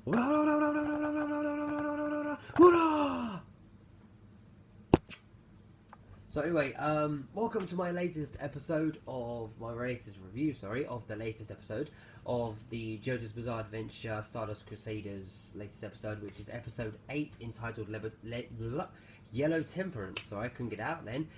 So anyway, welcome to my latest episode of the latest episode of the JoJo's Bizarre Adventure Stardust Crusaders latest episode, which is episode 8, entitled Yellow Temperance. So I couldn't get out then.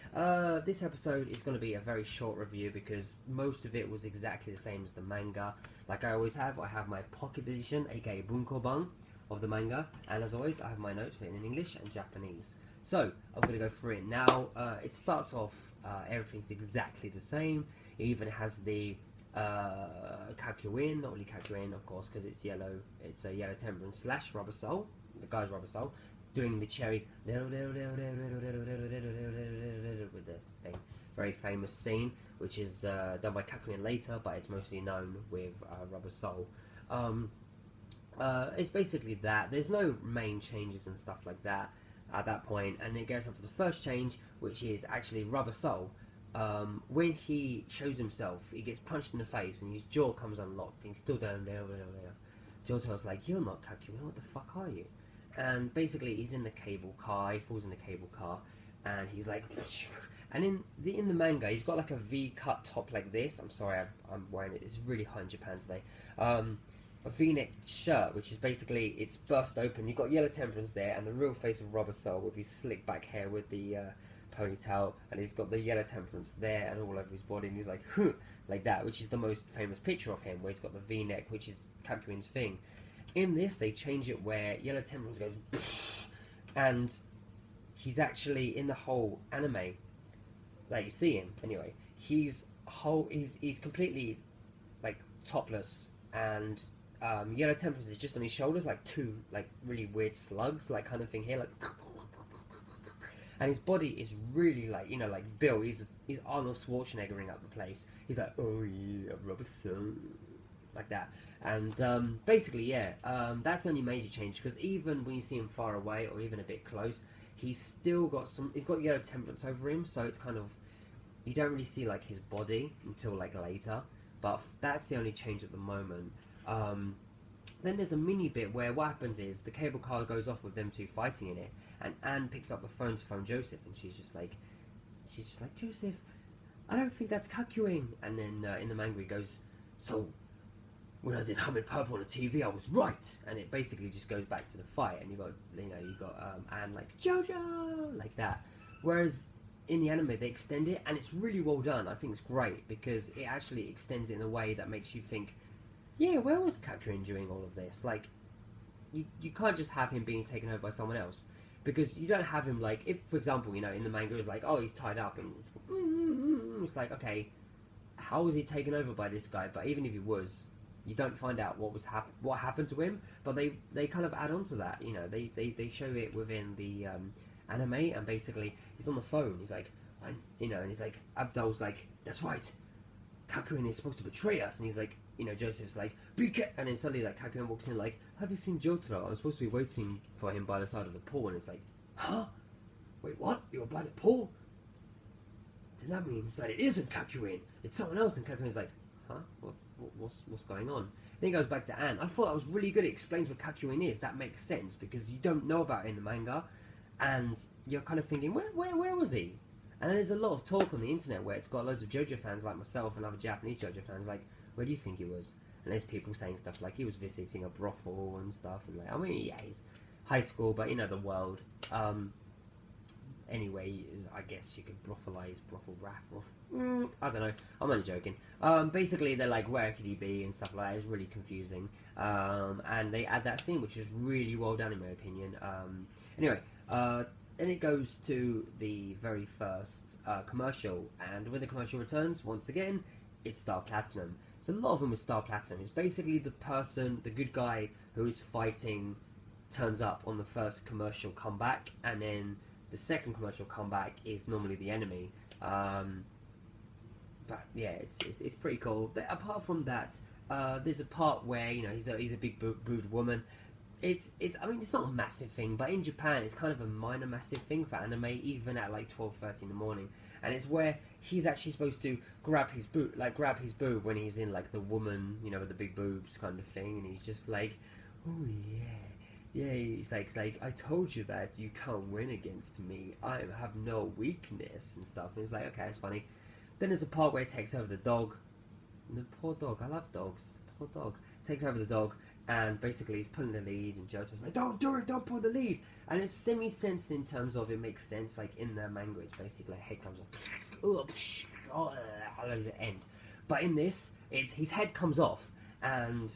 This episode is going to be a very short review because most of it was exactly the same as the manga. Like I always have, I have my pocket edition, aka Bunkoban, of the manga, and as always I have my notes written in English and Japanese. So I'm going to go through it now. It starts off, everything's exactly the same. It even has the Kakuin, not really Kakuin of course because it's yellow. It's a Yellow Temperance / Rubber Soul, the guy's Rubber Soul, doing the cherry with the thing. Very famous scene, which is done by Kakuin later, but it's mostly known with Rubber Soul. It's basically that. There's no main changes and stuff like that at that point, and it goes up to the first change, which is actually Rubber Soul. When he shows himself, he gets punched in the face and his jaw comes unlocked and he's still down there. Jotaro's like, "You're not Kakuin, what the fuck are you?" And basically he's in the cable car, he falls in the cable car, and he's like, and in the manga he's got like a V-cut top like this. I'm sorry, I'm wearing it, it's really hot in Japan today. A V-neck shirt, which is basically, it's burst open. You've got Yellow Temperance there, and the real face of Rubber Soul with his slick back hair with the ponytail, and he's got the Yellow Temperance there and all over his body, and he's like, like that, which is the most famous picture of him, where he's got the V-neck, which is Kakuin's thing. In this, they change it where Yellow Temperance goes, and he's actually, in the whole anime, like you see him, anyway, he's completely, like, topless, and Yellow Temperance is just on his shoulders, like two, like, really weird slugs, like, kind of thing here, like, and his body is really, like, you know, like Bill, he's Arnold Schwarzeneggering up the place. He's like, "Oh yeah, Rubber Soul," like that. And basically, yeah, that's the only major change, because even when you see him far away or even a bit close, he's still got he's got Yellow Temperance over him, so it's kind of, you don't really see, like, his body until, like, later, but that's the only change at the moment. Then there's a mini bit where what happens is the cable car goes off with them two fighting in it, and Anne picks up the phone to phone Joseph, and she's just like, "Joseph, I don't think that's Kakuin." And then in the manga he goes, "So when I did Humming Purple on the TV, I was right." And it basically just goes back to the fight, and you got Anne like, "JoJo," like that. Whereas in the anime they extend it, and it's really well done. I think it's great because it actually extends it in a way that makes you think, yeah, where was Kakuin during all of this? Like, you can't just have him being taken over by someone else, because you don't have him, like, if, for example, you know, in the manga it's like, oh, he's tied up, and it's like, okay, how was he taken over by this guy? But even if he was, you don't find out what happened to him, but they kind of add on to that, you know, they show it within the anime, and basically, he's on the phone, he's like, you know, and he's like, Abdul's like, "That's right, Kakuin is supposed to betray us," and he's like, you know, Joseph's like, "Be careful," and then suddenly, like, Kakuin walks in like, "Have you seen Jotaro? I'm supposed to be waiting for him by the side of the pool," and it's like, "Huh? Wait, what? You're by the pool? Then that means that it isn't Kakuin, it's someone else." And Kakuin's like, "Huh? What's going on?" Then he goes back to Anne. I thought that was really good. It explains what Kakuin is. That makes sense, because you don't know about it in the manga, and you're kind of thinking, where was he? And then there's a lot of talk on the internet where it's got loads of JoJo fans like myself and other Japanese JoJo fans like, "Where do you think he was?" And there's people saying stuff like he was visiting a brothel and stuff, and like, I mean, yeah, he's high school, but you know, the world. Anyway, I guess you could brothelize, I don't know, I'm only joking. Basically, they're like, where could he be and stuff like that. It's really confusing. And they add that scene, which is really well done in my opinion. Anyway, then it goes to the very first commercial, and when the commercial returns, once again, it's Star Platinum. So a lot of them with Star Platinum. It's basically the good guy who is fighting, turns up on the first commercial comeback, and then the second commercial comeback is normally the enemy. But yeah, it's pretty cool. Apart from that, there's a part where, you know, he's a big booed woman. I mean, it's not a massive thing, but in Japan it's kind of a minor massive thing for anime, even at like 12:30 in the morning. And it's where he's actually supposed to grab his boob when he's in like the woman, you know, with the big boobs kind of thing, and he's just like, oh yeah, it's like I told you that you can't win against me. I have no weakness and stuff. And it's like, okay, it's funny. Then there's a part where he takes over the dog. And the poor dog, I love dogs. The poor dog takes over the dog, and basically he's pulling the lead, and JoJo's like, don't do it, don't pull the lead. And it's semi-sense in terms of it makes sense. Like in the manga, it's basically like head comes off, at the end. But in this, it's his head comes off, and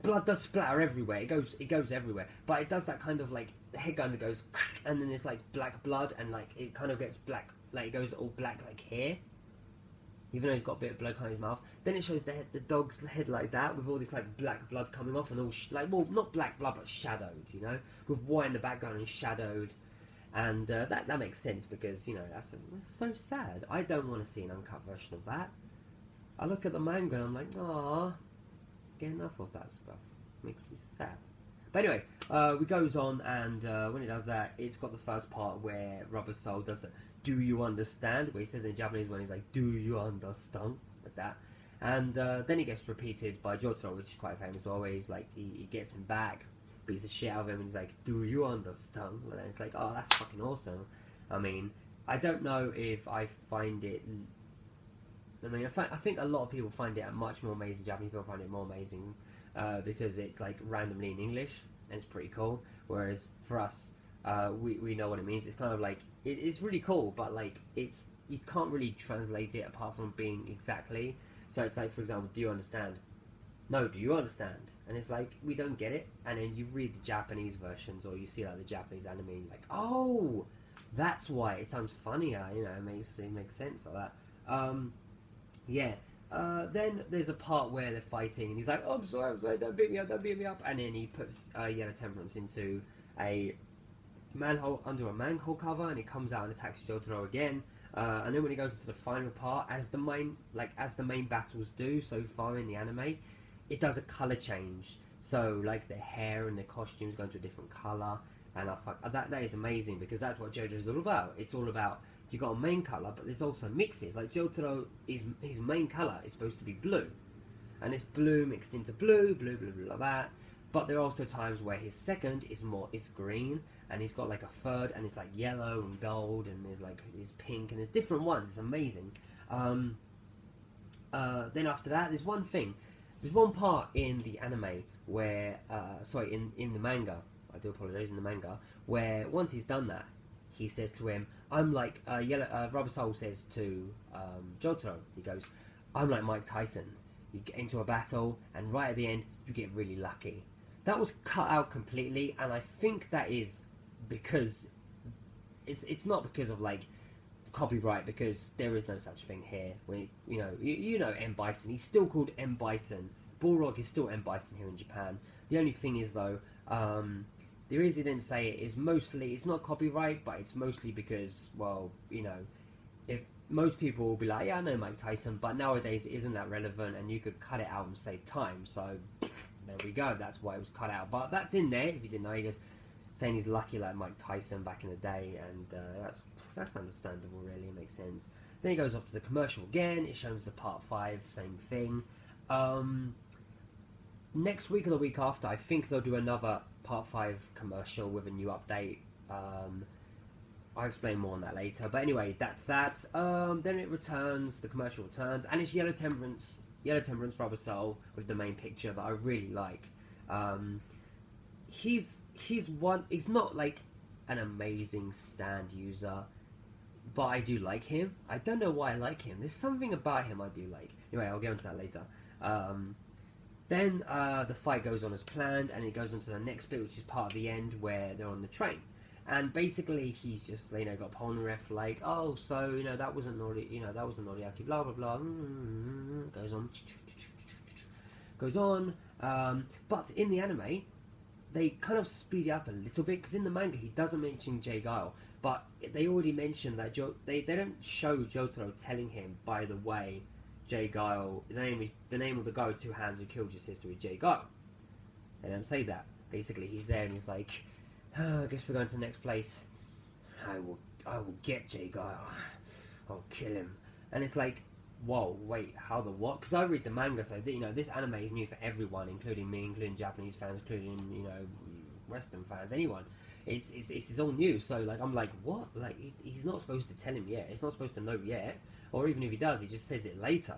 blood does splatter everywhere. It goes everywhere. But it does that kind of like the head kind of goes, and then there's like black blood, and like it kind of gets black, like it goes all black like hair. Even though he's got a bit of blood on his mouth, then it shows the dog's head like that, with all this like black blood coming off, and all like, well, not black blood, but shadowed, you know, with white in the background and shadowed, and that makes sense because, you know, that's so sad. I don't want to see an uncut version of that. I look at the manga and I'm like, ah, get enough of that stuff. Makes me sad. But anyway, it goes on, and when it does that, it's got the first part where Rubber Soul does the "Do you understand?" where he says in Japanese when he's like, "Do you understand?" like that, and then it gets repeated by Jotaro, which is quite famous. Always like he gets him back, beats the shit out of him, and he's like, "Do you understand?" And it's like, oh, that's fucking awesome. I mean, I don't know if I find it. I mean, I think a lot of people find it much more amazing. Japanese people find it more amazing because it's like randomly in English and it's pretty cool. Whereas for us, we know what it means. It's kind of like it's really cool, but like it's you can't really translate it apart from being exactly. So it's like, for example, do you understand? No, do you understand? And it's like we don't get it. And then you read the Japanese versions or you see like the Japanese anime, and you're like, oh, that's why it sounds funnier. You know, it makes sense like that. Yeah. Then there's a part where they're fighting, and he's like, "Oh, I'm sorry, don't beat me up." And then he puts Yellow Temperance into a manhole under a manhole cover, and he comes out and attacks Jotaro again. And then when he goes into the final part, as the main battles do so far in the anime, it does a color change. So like the hair and the costumes go into a different color, and that is amazing because that's what JoJo is all about. It's all about. You've got a main colour, but there's also mixes. Like Jotaro, his main colour is supposed to be blue, and it's blue mixed into blue, like that. But there are also times where his second is green, and he's got like a third, and it's like yellow and gold, and there's like there's pink, and there's different ones. It's amazing. Then after that, there's one thing. There's one part in the anime where, in the manga. I do apologise, in the manga, where once he's done that, he says to him, I'm like, Rubber Soul says to Jotaro, he goes, I'm like Mike Tyson. You get into a battle, and right at the end, you get really lucky. That was cut out completely, and I think that is because, it's not because of, like, copyright, because there is no such thing here. You know M. Bison, he's still called M. Bison. Balrog is still M. Bison here in Japan. The only thing is, though, the reason he didn't say it is mostly, it's not copyright, but it's mostly because, well, you know, if most people will be like, yeah, I know Mike Tyson, but nowadays it isn't that relevant, and you could cut it out and save time, so there we go, that's why it was cut out. But that's in there, if you didn't know. He goes saying he's lucky like Mike Tyson back in the day, and that's understandable, really, it makes sense. Then he goes off to the commercial again, it shows the part 5, same thing. Next week or the week after, I think they'll do another part 5 commercial with a new update. I'll explain more on that later. But anyway, that's that. Then it returns, the commercial returns, and it's Yellow Temperance Rubber Soul with the main picture that I really like. He's not like an amazing stand user, but I do like him. I don't know why I like him. There's something about him I do like. Anyway, I'll get into that later. Then the fight goes on as planned, and it goes on to the next bit, which is part of the end where they're on the train. And basically, he's just, got Polnareff like, oh, so, that wasn't Noriaki, blah, blah, blah. Goes on. But in the anime, they kind of speed it up a little bit, because in the manga, he doesn't mention Jay Guile. But they already mentioned that they don't show Jotaro telling him, by the way, Jay Guile, the name of the guy with 2 hands who killed your sister is Jay Guile. They don't say that. Basically, he's there and he's like, I guess we're going to the next place. I will get Jay Guile. I'll kill him. And it's like, whoa, wait, how the what? Because I read the manga, so you know this anime is new for everyone, including me, including Japanese fans, including Western fans, anyone. It's all new. So like I'm like, what? Like he's not supposed to tell him yet. He's not supposed to know yet. Or even if he does, he just says it later.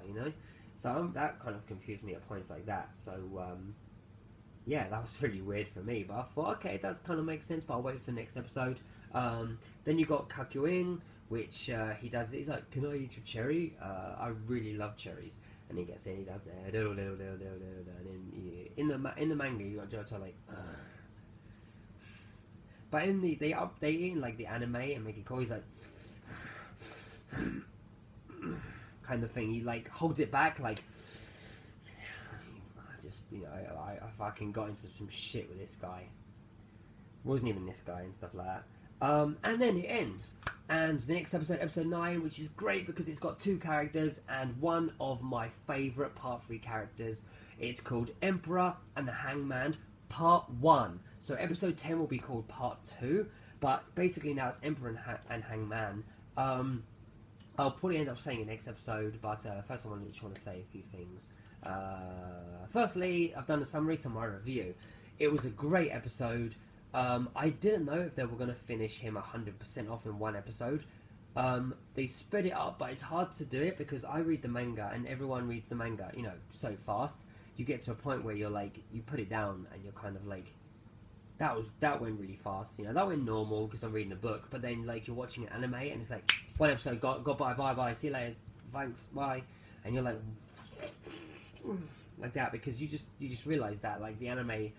So that kind of confused me at points like that. So yeah, that was really weird for me. But I thought, okay, it does kind of make sense. But I'll wait for the next episode. Then you got Kakuin, which he does. He's like, "Can I eat your cherry?" I really love cherries, and he gets in. He does that. And then in the manga, you got Johto like. But in they update it in like the anime and make it cool. He's like kind of thing. He like holds it back like. I fucking got into some shit with this guy. Wasn't even this guy and stuff like that. And then it ends. And the next episode, episode 9, which is great because it's got 2 characters and one of my favourite Part 3 characters. It's called Emperor and the Hangman Part 1. So episode 10 will be called Part 2. But basically now it's Emperor and Hangman. I'll probably end up saying it next episode, but first I just want to say a few things. Firstly, I've done a summary, so my review. It was a great episode. I didn't know if they were going to finish him 100% off in one episode. They sped it up, but it's hard to do it because I read the manga and everyone reads the manga, so fast. You get to a point where you're like, you put it down and you're kind of like, that went really fast, that went normal because I'm reading a book, but then like you're watching an anime and it's like, one episode, goodbye, bye, see you later, thanks, bye, and you're like that because you just realize that like the anime,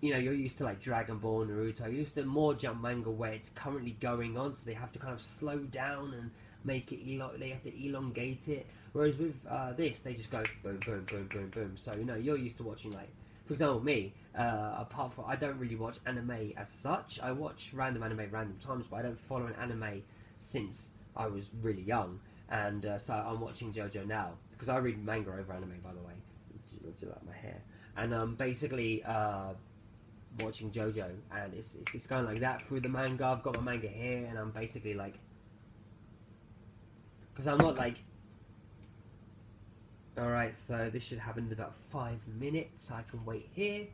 you're used to like Dragon Ball, Naruto, you're used to more jump manga where it's currently going on, so they have to kind of slow down and make it they have to elongate it, whereas with this they just go boom boom boom boom boom. So you're used to watching, like, for example, me, apart from I don't really watch anime as such. I watch random anime random times, but I don't follow an anime since I was really young, and so I'm watching JoJo now because I read manga over anime, by the way. Looks like my hair, and basically watching JoJo, and it's going like that through the manga. I've got my manga here, and I'm basically like, because I'm not like, alright, so this should happen in about 5 minutes. I can wait here.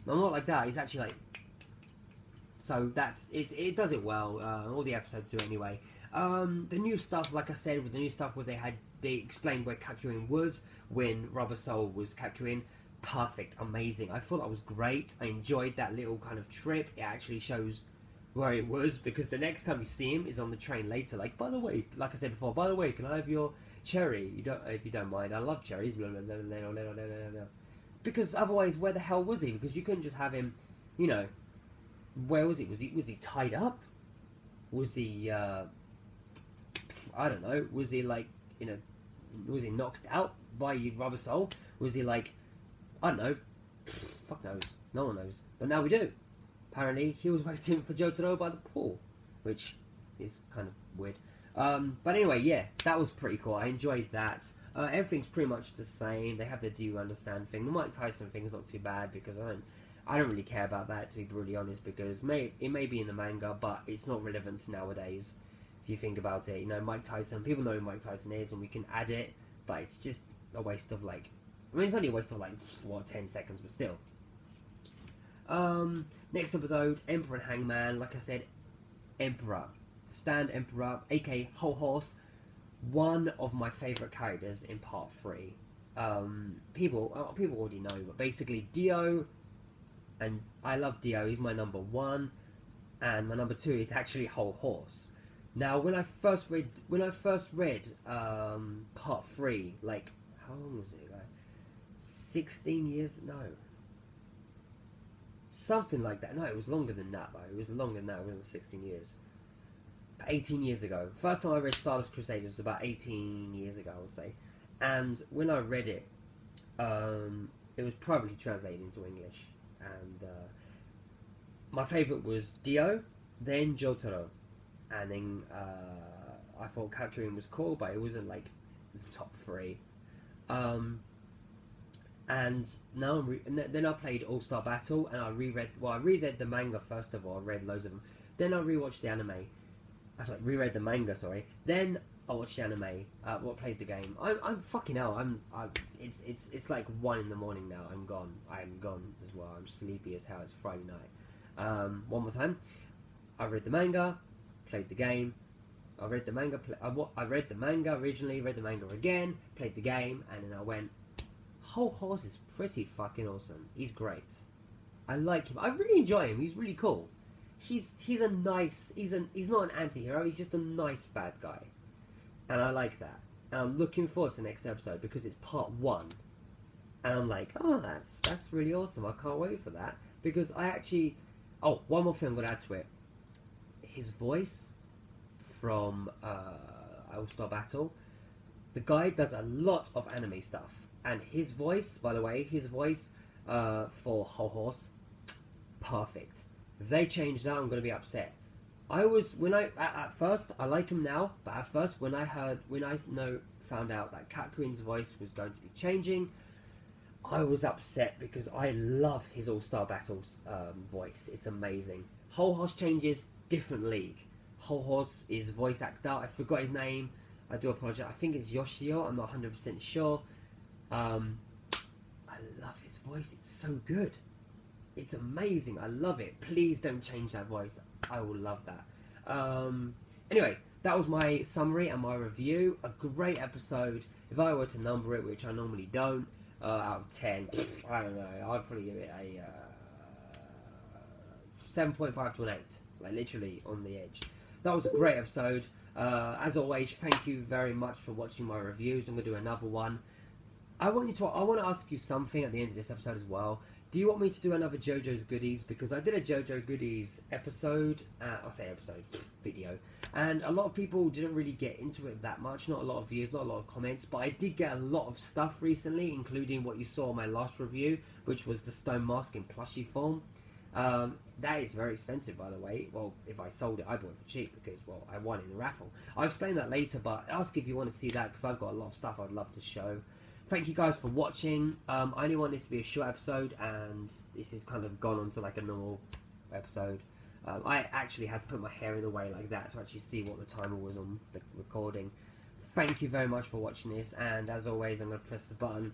I'm not like that. It's actually like, so it does it well. All the episodes do anyway. The new stuff, like I said, with the new stuff where they explained where Kakuin was when Rubber Soul was Kakuin. Perfect, amazing. I thought that was great. I enjoyed that little kind of trip. It actually shows where it was, because the next time you see him is on the train later. Like, by the way, like I said before, by the way, can I have your cherry? If you don't mind. I love cherries. Because otherwise, where the hell was he? Because you couldn't just have him. Where was he? Was he tied up? Was he? I don't know. Was he like? Was he knocked out by Rubber Soul? Was he like? I don't know. Fuck knows. No one knows. But now we do. Apparently, he was waiting for Jotaro by the pool, which is kind of weird. But anyway, yeah, that was pretty cool. I enjoyed that. Everything's pretty much the same. They have the "Do you understand" thing. The Mike Tyson thing is not too bad because I don't really care about that, to be brutally honest, because it may be in the manga, but it's not relevant nowadays. If you think about it, Mike Tyson. People know who Mike Tyson is, and we can add it, but it's just a waste of like. I mean, it's only a waste of like 10 seconds, but still. Next episode, Emperor and Hangman. Like I said, Emperor, Stand Emperor, aka Whole Horse, one of my favourite characters in Part 3. People already know, but basically Dio, and I love Dio. He's my number 1, and my number 2 is actually Whole Horse. Now, when I first read Part 3, like, how long was it? Like 16 years? No. Something like that. No, it was longer than that, though. It was longer than that. It wasn't 16 years. 18 years ago. First time I read Stardust Crusaders was about 18 years ago, I would say. And when I read it, it was probably translated into English. And my favourite was Dio, then Jotaro. And then I thought Kakuin was cool, but it wasn't like the top 3. And now then I played All Star Battle, and I reread the manga first of all. I read loads of them. Then I rewatched the anime. sorry, reread the manga. Sorry. Then I watched the anime. Played the game. I'm fucking hell. It's like 1 in the morning now. I'm gone. As well. I'm sleepy as hell. It's Friday night. One more time. I read the manga, played the game. I read the manga. I read the manga originally. Read the manga again. Played the game, and then I went. Whole Horse is pretty fucking awesome. He's great. I like him. I really enjoy him. He's really cool. He's a nice. He's not an anti-hero. He's just a nice bad guy, and I like that. And I'm looking forward to the next episode because it's part 1, and I'm like, oh, that's really awesome. I can't wait for that because I actually. Oh, one more thing I'm gonna add to it. His voice from All-Star Battle. The guy does a lot of anime stuff, and his voice, by the way, for Whole Horse, perfect. If they change that, I'm going to be upset. At first I like him now, but at first when I found out that Cat Queen's voice was going to be changing, I was upset because I love his All-Star Battles voice. It's amazing. Whole Horse changes, different league. Whole Horse is voice actor. I forgot his name. I do apologize. I think it's Yoshio. I'm not 100% sure. I love his voice. It's so good. It's amazing. I love it. Please don't change that voice. I will love that. Anyway, that was my summary and my review. A great episode. If I were to number it, which I normally don't, out of 10, I don't know. I'd probably give it a 7.5 to an 8. Like literally on the edge. That was a great episode. As always, thank you very much for watching my reviews. I'm going to do another one. I want to ask you something at the end of this episode as well. Do you want me to do another JoJo's Goodies? Because I did a JoJo Goodies video, and a lot of people didn't really get into it that much. Not a lot of views, not a lot of comments, but I did get a lot of stuff recently, including what you saw in my last review, which was the stone mask in plushie form. That is very expensive, by the way. Well, if I sold it, I bought it for cheap because, well, I won in the raffle. I'll explain that later, but ask if you want to see that because I've got a lot of stuff I'd love to show. Thank you guys for watching. I only want this to be a short episode, and this has kind of gone on to like a normal episode. I actually had to put my hair in the way like that to actually see what the timer was on the recording. Thank you very much for watching this, and as always, I'm going to press the button.